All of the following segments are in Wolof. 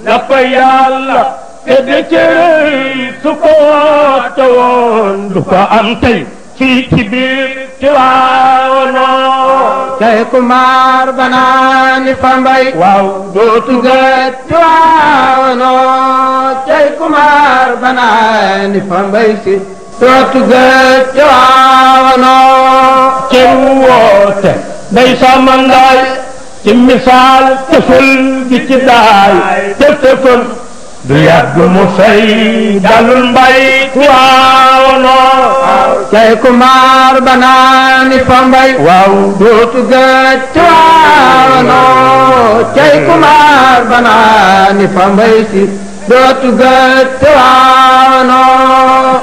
la fa yàlla te de cëram su ko woote woon du ko am tey fii ci biir Tiwaawan cay kumar banaani fambay waaw dootu gët Tiwaawan cay kumar banaani fambay si dootu gët Tiwaawan kenn woote day sama ndaay ci misaal tëfal gi ci daay te tëfal du yàgg mu fay dalul mbay Tiwaawan cay kumar banaani fambay waaw dootu gët Tiwaawan cay kumar banaani fambay si dootu gët Tiwaawan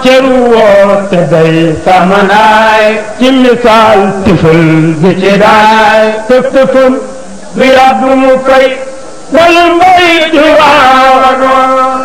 cër woote day sama ndaay ci misaal tëfal gi ci daay te tëfal du yàgg mu fay dalul mbay Tiwaawan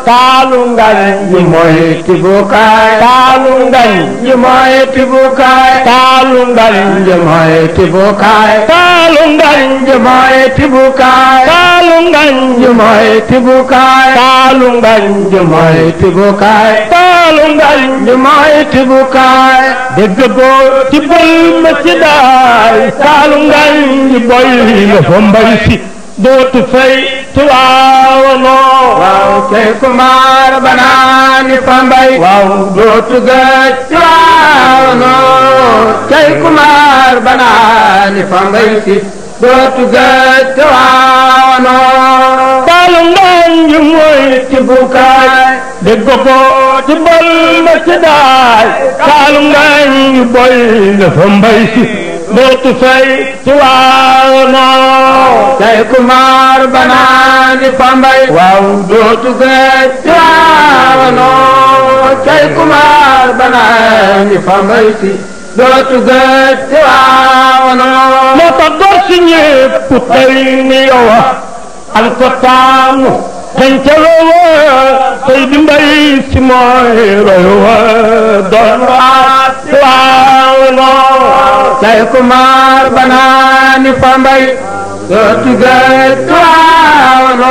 taalu ngañ yi mooy tibukaay taalu ngañ yi mooy tibukaay taalu ngañ yi mooy tibukaay taalu ngañ yi mooy tibukaay taalu ngañ yi mooy tibukaay taalu ngañ yi mooy tibukaay taalu ngañ yi mooy tibukaay dégg boo ci bël ma ci daay taalu ngañ yi boy la fa mbay si dootu fay Tiwaawan waaw cay kumar banaani fambay waaw dootu gët Tiwaawan cay kumar banaani fambay si dootu gët Tiwaawan taalu ngañ yi mooy tibukaay dégg ko ci bël ma ci daay taalu ngañ yi boy la fa mbay si dootu fay Tiwaawan cay kumar banaani fambay waaw dootu gët Tiwaawan cay kumar banaani fambay si dootu gët Tiwaawan moo tax door si ñépp tey ni yow al ko taamu dañ ca lowa tey di mbay si mooy roy wa doon waa Tiwaawan cay kumar banaani fambay dootu gët Tiwaawan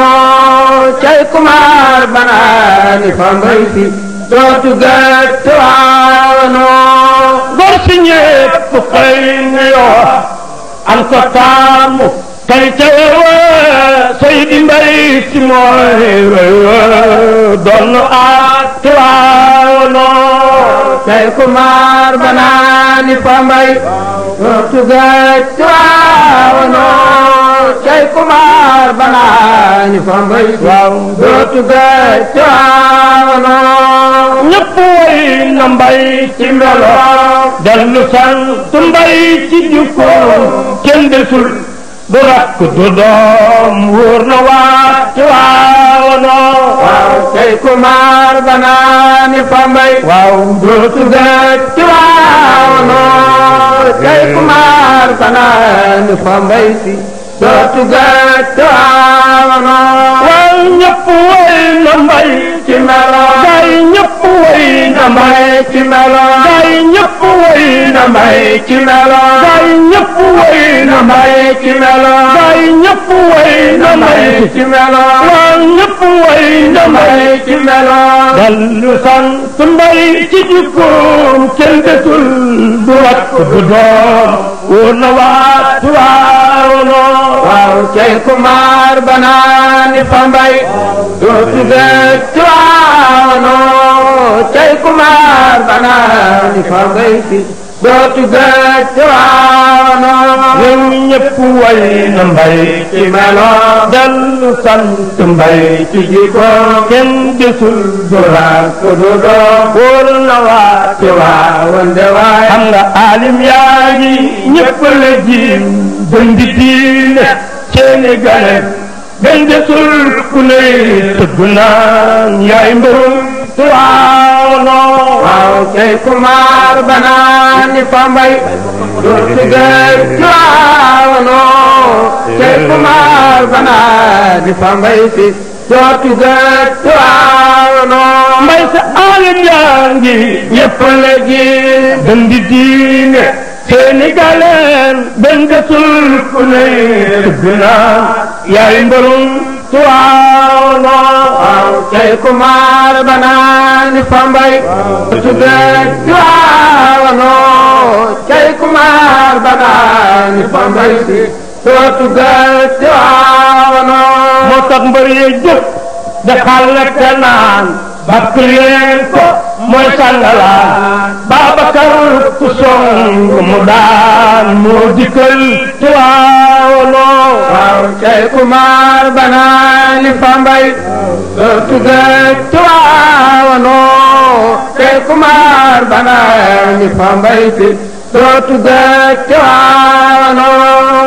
cay kumar banaani fambay si dootu gët Tiwaawan door si ñépp tey ni yow al ko taamu tey ca lowa tey di mbay si mooy roy wa doon waa Tiwaawan cay kumar banaani fambay dootu gët Tiwaawan cay kumar banaani fambay waaw dootu gët Tiwaawan ñëpp way na mbay ci melo dellu sant mbay ci jikko kenn desul du rakk du doom wóor na waa Tiwaawan waaw cay kumar banaani fambay waaw dootu gët Tiwaawan cay kumar banaani fambay si dootu gët Tiwaawan waaw ñëpp way na mbay ci melo gaay ñëpp way na mbay ci melo gaay ñëpp way na mbay ci melo gaay ñëpp way na mbay ci melo gaay ñëpp way na mbay ci melo waaw ñëpp way na mbay ci melo dellu sant mbay ci jikkoom kenn desul du rakk du doom wóor na waa Tiwaawan waaw cay kumar banaani fambay dootu gët Tiwaawan cay kumar banaani fambay si dootu gët Tiwaawan ñoom ñëpp way na mbay ci melo dellu sant mbay ci jikko kenn desul du rakk du doom wóor na waa Tiwaawan de waay xam nga alim yaa ngi ñëpp la jiim bëndi diine seeni gale benn desul ku ne tëgg naan yaay mbërum Tiwaawan waaw cay kumar banaani fambay dootu gët Tiwaawan cay kumar banaani fambay si dootu gët Tiwaawan mbay sa alim yaa ngi ñëpp la jiim bëndi diine seeni galeen benn desul ku ne tëgg naan yaay mbërum Tiwaawono waaw cey kumar banani fambay tudde Tiwaawono cey kumar banani fambay si soo tudde Tiwaawono moo tax mbër yi jóg de xàll te naan bakk leen ko mooy sangalaan Babacar ku song mu daan moo dikkal Tiwaawono waaw cey kumar banani fambay soo tudde Tiwaawono cey kumar banani fambay si soo tudde Tiwaawono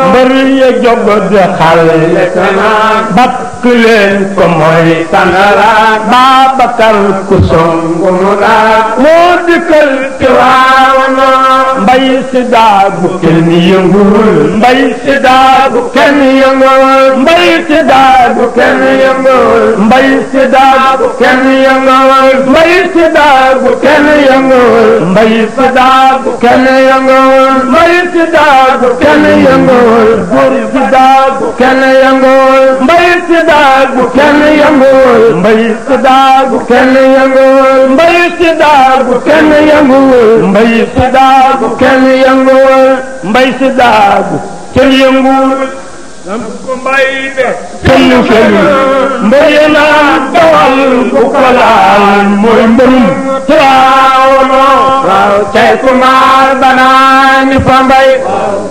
mbër yi jóg de xàll te naan bakk leen ko mooy sangalaan Babacar ku song mu daan moo dikkal Tiwaawono mbay si daagu kenn yëngul mbay si daagu kenn yëngul mbay si daagu kenn yëngul mbay si daagu kenn yëngul mbay si daagu kenn yëngul mbay si daagu kenn yëngul mbay si daagu kenn yëngul bur si daagu kenn yëngul mbay si daagu kenn yëngul mbay si daagu kenn yëngul mbay si daagu kenn yëngul mbay si daagu kenn yëngul mbay si daagu kenn yëngul ko mbay de kenn mbay naa dawal bu ko laal mooy mbërum Tiwaawono waaw cey kumar banani fambay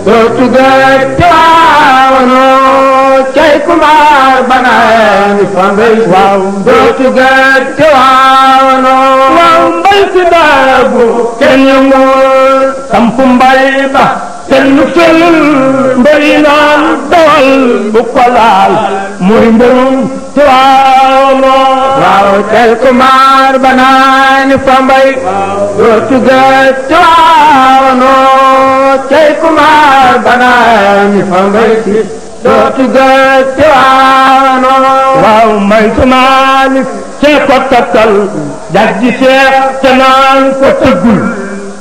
soo tudde Tiwaawono cey kumar banani fambay waaw soo tudde Tiwaawono waaw mbay si daagu kenn yëngul sampu mbay ba kenn felul mbay naan dawal bu ko laal mooy mbërum Tiwaawono waaw cey kumar banani fambay soo tudde Tiwaawono cey kumar banani fambay soo tudde Tiwaawono waaw may su Maalik cee ko tattal jaggi seex te naan ko tëggul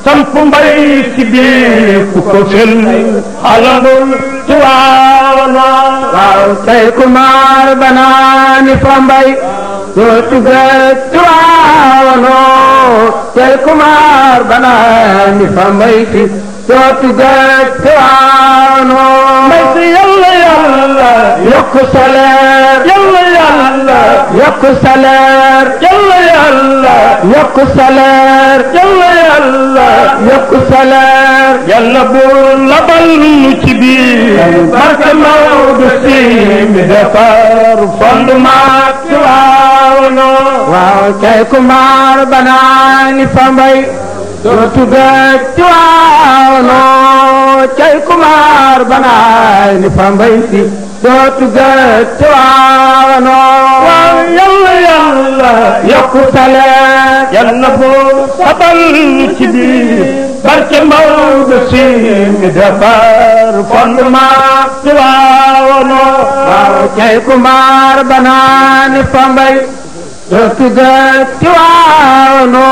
samp mbay si biir ku ko fel alangul Tiwaawono waaw cey kumar banani fambay soo tudde Tiwaawono cey kumar banani fambay soo tudde Tiwaawono mbay si yàlla yàlla yokku salaire yàlla yàlla yokku salaire yàlla yàlla yokku salaire yàlla yàlla yokku salaire yàlla buur labal nu ci biir barke Maodo si mi defar fondement Tiwaawono waaw cey kumar banani fambay soo tudde Tiwaawono cey kumar banani fambay soo tudde Tiwaawono waaw yàlla yàlla yokku salaire yàlla buur sabal nu ci biir barke Maodo si mi defar fondement Tiwaawono waaw cey kumar banani fambay soo tudde Tiwaawono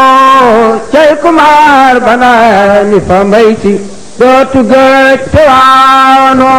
cey kumar banani fambay soo tudde Tiwaawono